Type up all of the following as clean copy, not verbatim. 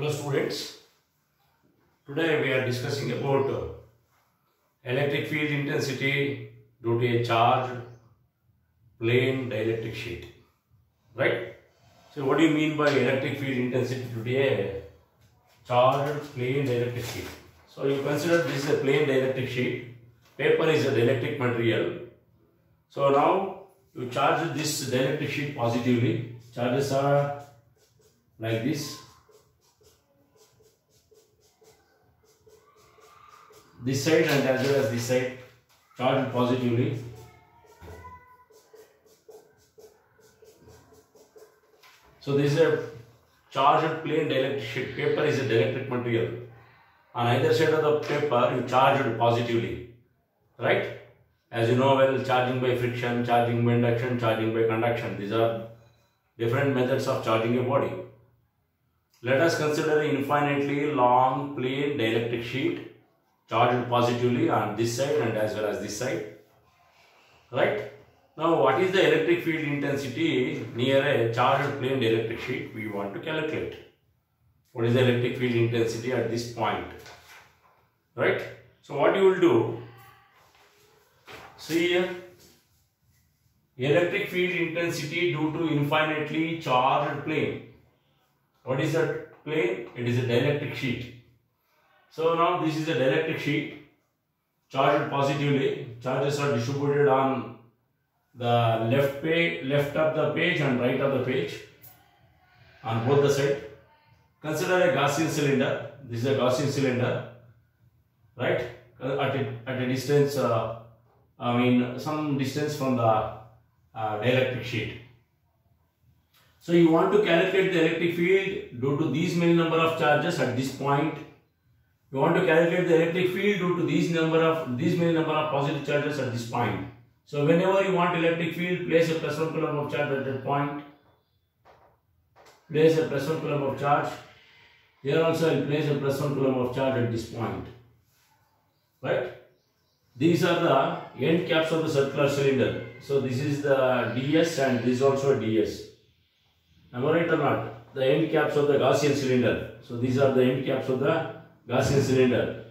Hello students, today we are discussing about electric field intensity due to a charged plane dielectric sheet, right? So what do you mean by electric field intensity due to a charged plane dielectric sheet? So you consider this is a plane dielectric sheet, paper is a dielectric material. So now you charge this dielectric sheet positively, charges are like this side and as well as this side charged positively. So this is a charged plane dielectric sheet. Paper is a dielectric material. On either side of the paper you charged positively, right? As you know well, charging by friction, charging by induction, charging by conduction. These are different methods of charging a body. Let us consider an infinitely long plane dielectric sheet charged positively on this side and as well as this side, right? Now what is the electric field intensity near a charged plane dielectric sheet? We want to calculate. What is the electric field intensity at this point, right? So what you will do, see here, electric field intensity due to infinitely charged plane. What is that plane? It is a dielectric sheet. So now this is a dielectric sheet charged positively. Charges are distributed on the left of the page and right of the page on both the sides. Consider a Gaussian cylinder. This is a Gaussian cylinder, right? At a distance, some distance from the dielectric sheet. So you want to calculate the electric field due to these many number of charges at this point. You want to calculate the electric field due to these many number of positive charges at this point. So whenever you want electric field, place a plus 1 coulomb of charge at that point. Place a plus 1 coulomb of charge. Here also I will place a plus 1 coulomb of charge at this point. Right? These are the end caps of the circular cylinder. So this is the ds and this is also ds. Am I right or not? The end caps of the Gaussian cylinder. So these are the end caps of the Gaussian cylinder.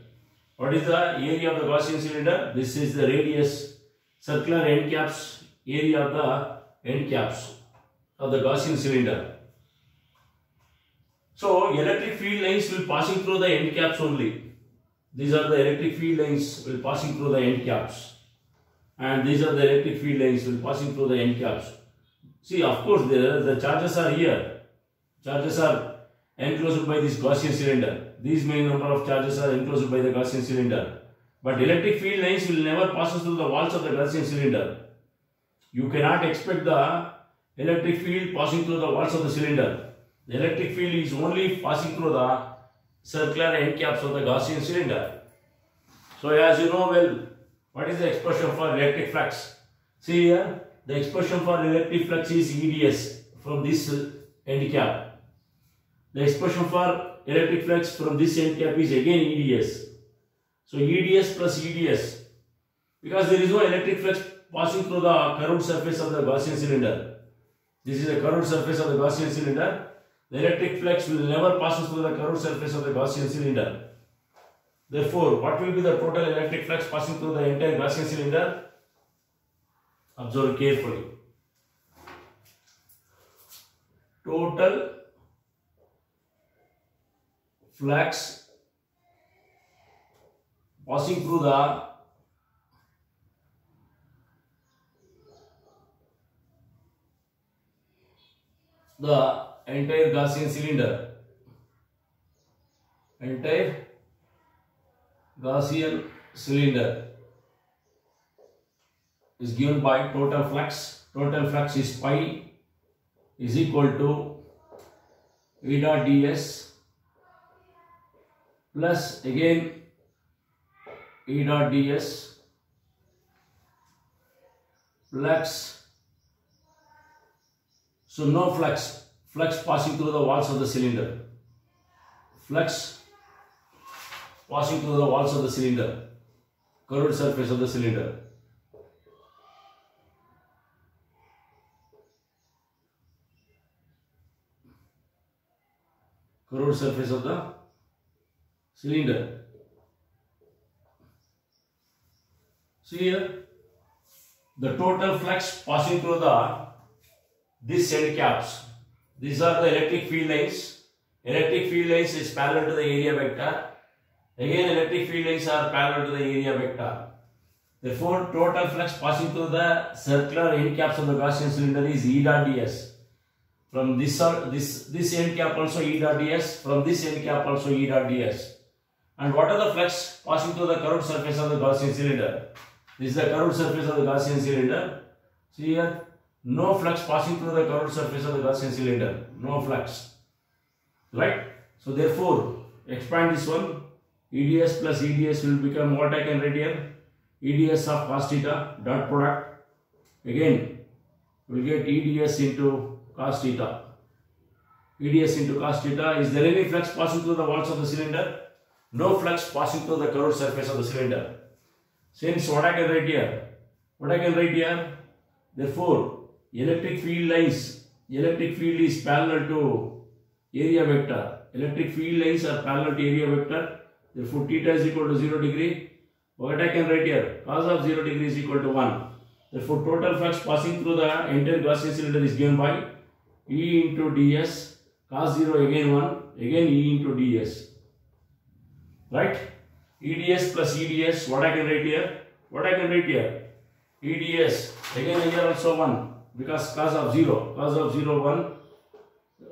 What is the area of the Gaussian cylinder? This is the radius, circular end caps, area of the end caps of the Gaussian cylinder. So electric field lines will passing through the end caps only. These are the electric field lines will passing through the end caps. And these are the electric field lines will passing through the end caps. See, of course, the charges are here. Charges are enclosed by this Gaussian cylinder. These many number of charges are enclosed by the Gaussian cylinder. But electric field lines will never pass through the walls of the Gaussian cylinder. You cannot expect the electric field passing through the walls of the cylinder. The electric field is only passing through the circular end caps of the Gaussian cylinder. So as you know well, what is the expression for electric flux? See here, the expression for electric flux is EDS from this end cap. The expression for electric flux from this end cap is again EDS. So EDS plus EDS. Because there is no electric flux passing through the curved surface of the Gaussian cylinder. This is a curved surface of the Gaussian cylinder. The electric flux will never pass through the curved surface of the Gaussian cylinder. Therefore, what will be the total electric flux passing through the entire Gaussian cylinder? Observe carefully. Total flux passing through the entire Gaussian cylinder. Entire Gaussian cylinder is given by total flux. Total flux is pi is equal to E dot ds plus again E dot ds flux. So no flux passing through the walls of the cylinder. Flux passing through the walls of the cylinder, curved surface of the cylinder. curved surface of the cylinder. See here, the total flux passing through these end caps. These are the electric field lines. Electric field lines is parallel to the area vector. Again, electric field lines are parallel to the area vector. Therefore, total flux passing through the circular end caps of the Gaussian cylinder is E dot ds. From this end cap also E dot ds. From this end cap also E dot ds. And what are the flux passing through the curved surface of the Gaussian cylinder? This is the curved surface of the Gaussian cylinder. See here, no flux passing through the curved surface of the Gaussian cylinder. No flux. Right? So therefore, expand this one. EDS plus EDS will become what I can write here? EDS of cos theta dot product. Again, we will get EDS into cos theta. EDS into cos theta. Is there any flux passing through the walls of the cylinder? No flux passing through the curved surface of the cylinder. Since what I can write here? What I can write here? Therefore, electric field lines. Electric field is parallel to area vector. Electric field lines are parallel to area vector. Therefore, theta is equal to 0 degree. What I can write here? Cos of 0 degree is equal to 1. Therefore, total flux passing through the entire Gaussian cylinder is given by E into ds. Cos 0 again 1. Again E into ds. Right? EDS plus EDS. What I can write here? What I can write here? EDS. Again here also 1. Because cos of 0. Cos of 0 1.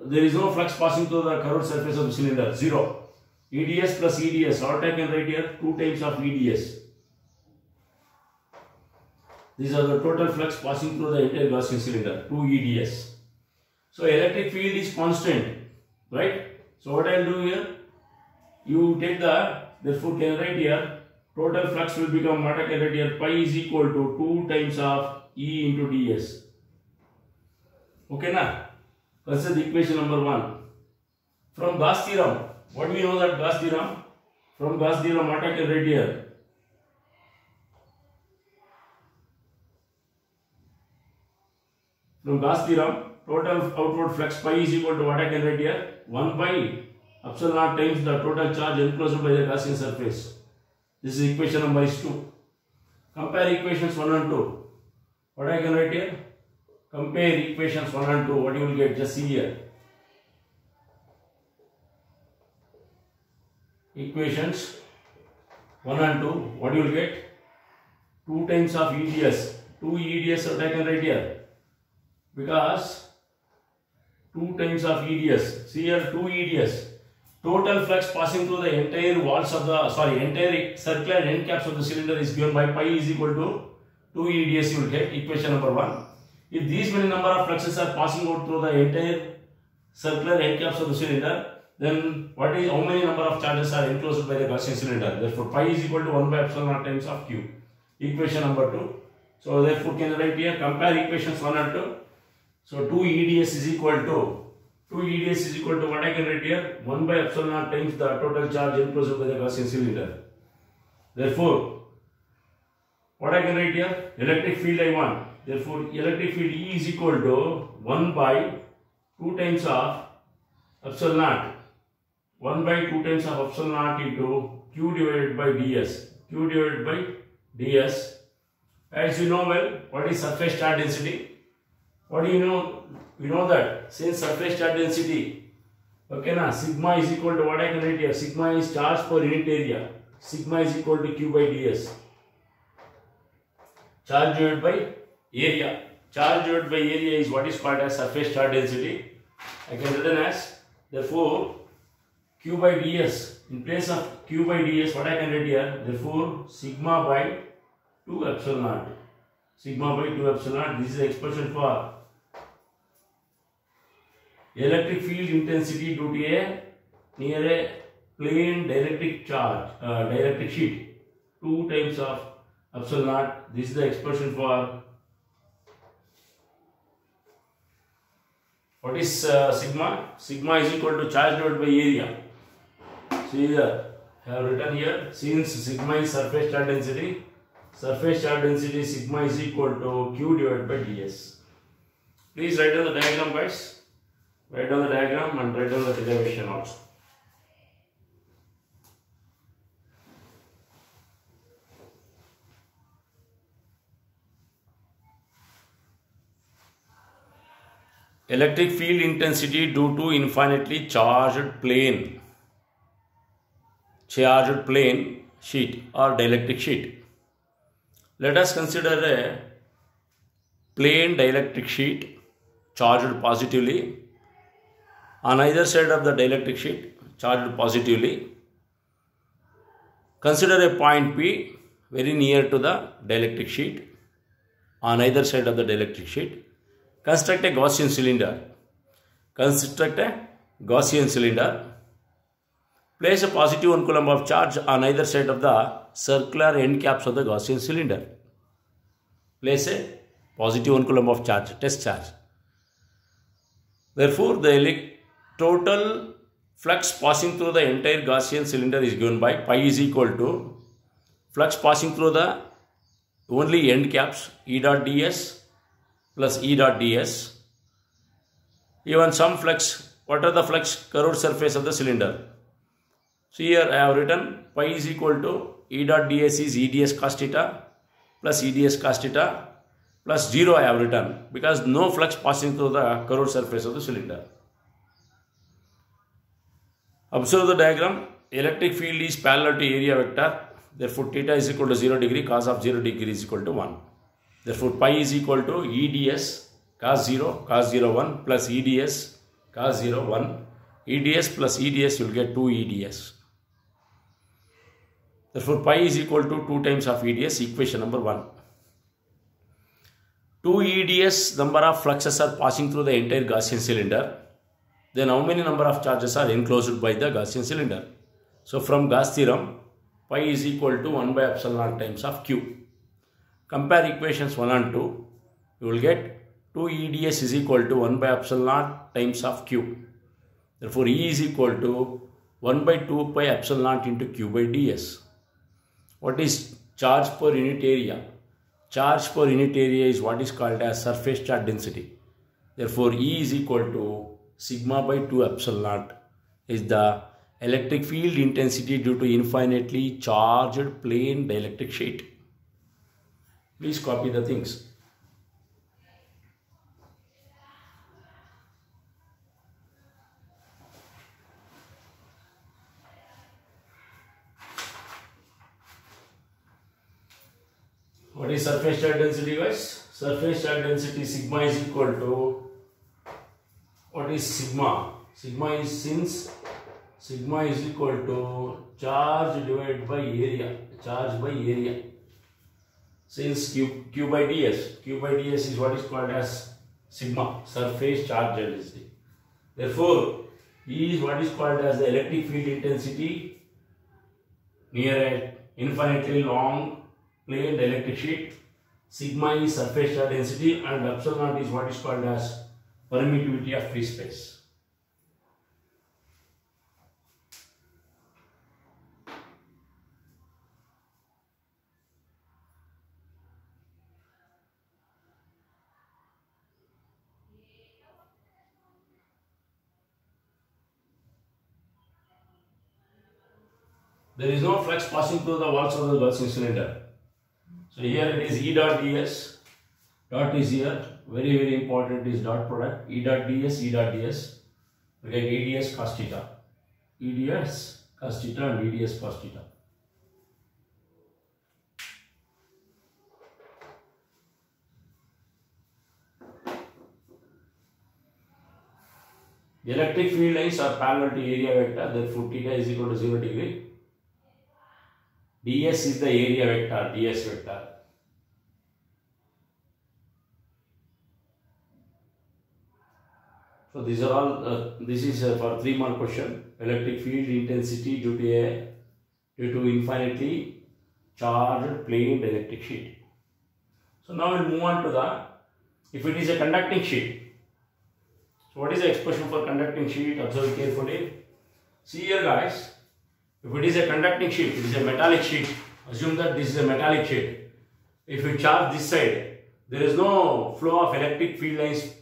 There is no flux passing through the curved surface of the cylinder. 0. EDS plus EDS, what I can write here? 2 times of EDS. These are the total flux passing through the entire Gaussian cylinder, 2 EDS. So electric field is constant, right? So what I will do here? You take therefore can write here, total flux will become what I can write here? Pi is equal to 2 times of E into ds. Okay na? Consider the equation number 1. From Gauss theorem, what do we know that Gauss theorem? From Gauss theorem, what I can write here? From Gauss theorem, total outward flux pi is equal to what I can write here? 1 by epsilon naught times the total charge enclosed by the Gaussian surface. This is equation number 2. Compare equations 1 and 2. What I can write here? Compare equations 1 and 2. What you will get? Just see here. Equations 1 and 2, what you will get? 2 times of EDS. 2 EDS what I can write here? Because 2 times of EDS. See here 2 EDS. Total flux passing through the entire walls of the, entire circular end caps of the cylinder is given by pi is equal to 2 EDS you will get. Equation number 1. If these many number of fluxes are passing out through the entire circular end caps of the cylinder, then how many number of charges are enclosed by the Gaussian cylinder? Therefore, pi is equal to 1 by epsilon naught times of q. Equation number 2. So, therefore, can I write here? Compare equations 1 and 2. So, 2 EDS is equal to what I can write here? 1 by epsilon naught times the total charge enclosed by the Gaussian cylinder. Therefore, what I can write here? Electric field I want. Therefore, electric field E is equal to 1 by 2 times of epsilon naught. 1 by 2 times of epsilon naught into q divided by ds. Q divided by ds. As you know well, what is surface charge density? What do you know? We know that since surface charge density, okay na, sigma is equal to what I can write here? Sigma is charge per unit area. Sigma is equal to q by ds. Charge divided by area. Charge divided by area is what is called as surface charge density. I can written as, therefore, q by ds. In place of q by ds, what I can write here? Therefore, sigma by 2 epsilon naught. Sigma by 2 epsilon naught. This is the expression for electric field intensity due to a near a plane dielectric charge, dielectric sheet. 2 times of epsilon naught. This is the expression for what is sigma? Sigma is equal to charge divided by area. See here, I have written here, since sigma is surface charge density sigma is equal to q divided by ds. Please write down the diagram, guys. Write down the diagram and write down the derivation also. electric field intensity due to infinitely charged plane sheet or dielectric sheet. Let us consider a plain dielectric sheet charged positively. On either side of the dielectric sheet charged positively. Consider a point P very near to the dielectric sheet on either side of the dielectric sheet. Construct a Gaussian cylinder. Place a positive 1 coulomb of charge on either side of the circular end caps of the Gaussian cylinder. Place a positive 1 coulomb of charge, test charge. Therefore, the total flux passing through the entire Gaussian cylinder is given by pi is equal to flux passing through the only end caps E dot ds plus E dot ds. Even some flux, what are the flux? Curved surface of the cylinder. So here I have written pi is equal to E dot ds is EDS cos theta plus EDS cos theta plus 0 I have written because no flux passing through the curved surface of the cylinder. Observe the diagram. Electric field is parallel to area vector. Therefore, theta is equal to 0 degree, cos of 0 degree is equal to 1. Therefore, pi is equal to EDS cos 0, 1 plus EDS cos 0, 1. EDS plus EDS, you will get 2 EDS. Therefore, pi is equal to 2 times of EDS, equation number 1. 2 EDS number of fluxes are passing through the entire Gaussian cylinder. Then how many number of charges are enclosed by the Gaussian cylinder? So from Gauss theorem, pi is equal to 1 by epsilon naught times of q. Compare equations 1 and 2. You will get 2 EDS is equal to 1 by epsilon naught times of q. Therefore, E is equal to 1 by 2 pi epsilon naught into q by ds. What is charge per unit area? Charge per unit area is what is called as surface charge density. Therefore, E is equal to sigma by 2 epsilon naught is the electric field intensity due to infinitely charged plane dielectric sheet. Please copy the things. What is surface charge density, guys? Surface charge density sigma is equal to, what is sigma? Sigma is equal to charge divided by area. Charge by area. Since q by ds. Q by ds is what is called as sigma, surface charge density. Therefore, E is what is called as the electric field intensity near an infinitely long plane dielectric sheet. Sigma is surface charge density and epsilon naught is what is called as permittivity of free space. There is no flux passing through the walls of the Gaussian cylinder. So here it is E dot ds. Dot is here. Very important is dot product. E dot ds, E dot ds. We get EDS cos theta. EDS cos theta and EDS cos theta. The electric field lines are parallel to area vector. Therefore, theta is equal to 0 degree. ds is the area vector, ds vector. So these are all, this is for 3 mark question. Electric field intensity due to infinitely charged plane dielectric sheet. So now we'll move on to the, if it is a conducting sheet. So what is the expression for conducting sheet? Observe carefully. See here, guys. If it is a conducting sheet, it is a metallic sheet. Assume that this is a metallic sheet. If you charge this side, there is no flow of electric field lines.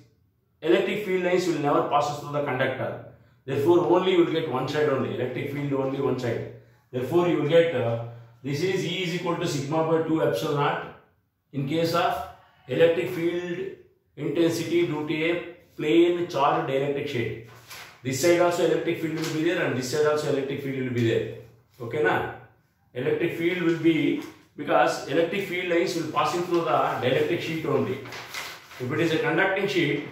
Electric field lines will never pass through the conductor. Therefore, only you will get one side only. Electric field only one side. Therefore, you will get this is E is equal to sigma by 2 epsilon naught. In case of electric field intensity due to a plain charged electric sheet. This side also electric field will be there and this side also electric field will be there. Okay na? Electric field will be, because electric field lines will passing through the dielectric sheet only. If it is a conducting sheet,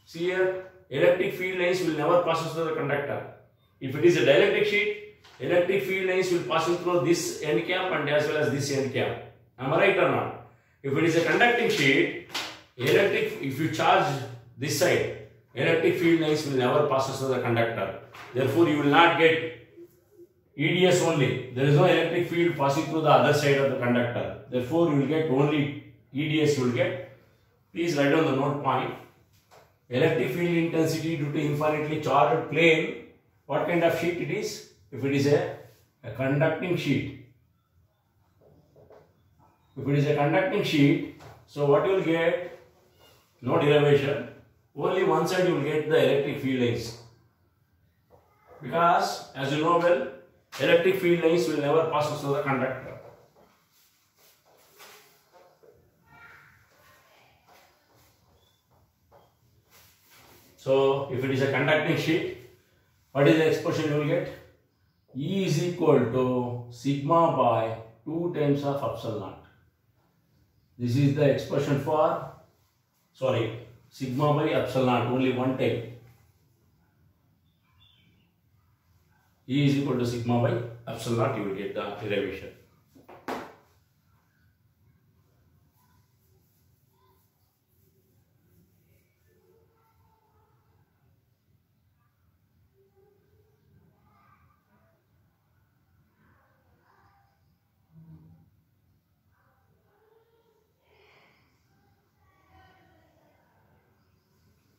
see here, electric field lines will never pass through the conductor. If it is a dielectric sheet, electric field lines will pass through this end cap and as well as this end cap. Am I right or not? If it is a conducting sheet, if you charge this side, electric field lines will never pass through the conductor. Therefore, you will not get EDS only. There is no electric field passing through the other side of the conductor. Therefore, you will get only EDS. You will get. Please write down the note point. Electric field intensity due to infinitely charged plane. What kind of sheet it is? If it is a conducting sheet. If it is a conducting sheet, so what you will get? No derivation. Only one side you will get the electric field lines. Because, as you know well, electric field lines will never pass through the conductor. So, if it is a conducting sheet, what is the expression you will get? E is equal to sigma by 2 times of epsilon naught. This is the expression for, sigma by epsilon naught, only one time. E is equal to sigma by epsilon naught, you will get the derivation.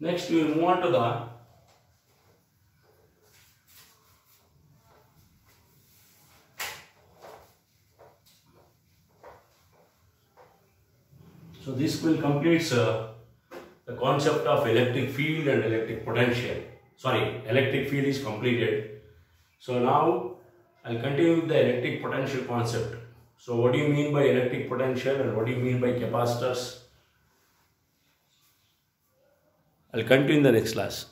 Next, we will move on to the so this will complete the concept of electric field and electric potential. Electric field is completed. So now I will continue with the electric potential concept. So what do you mean by electric potential and what do you mean by capacitors? I will continue in the next class.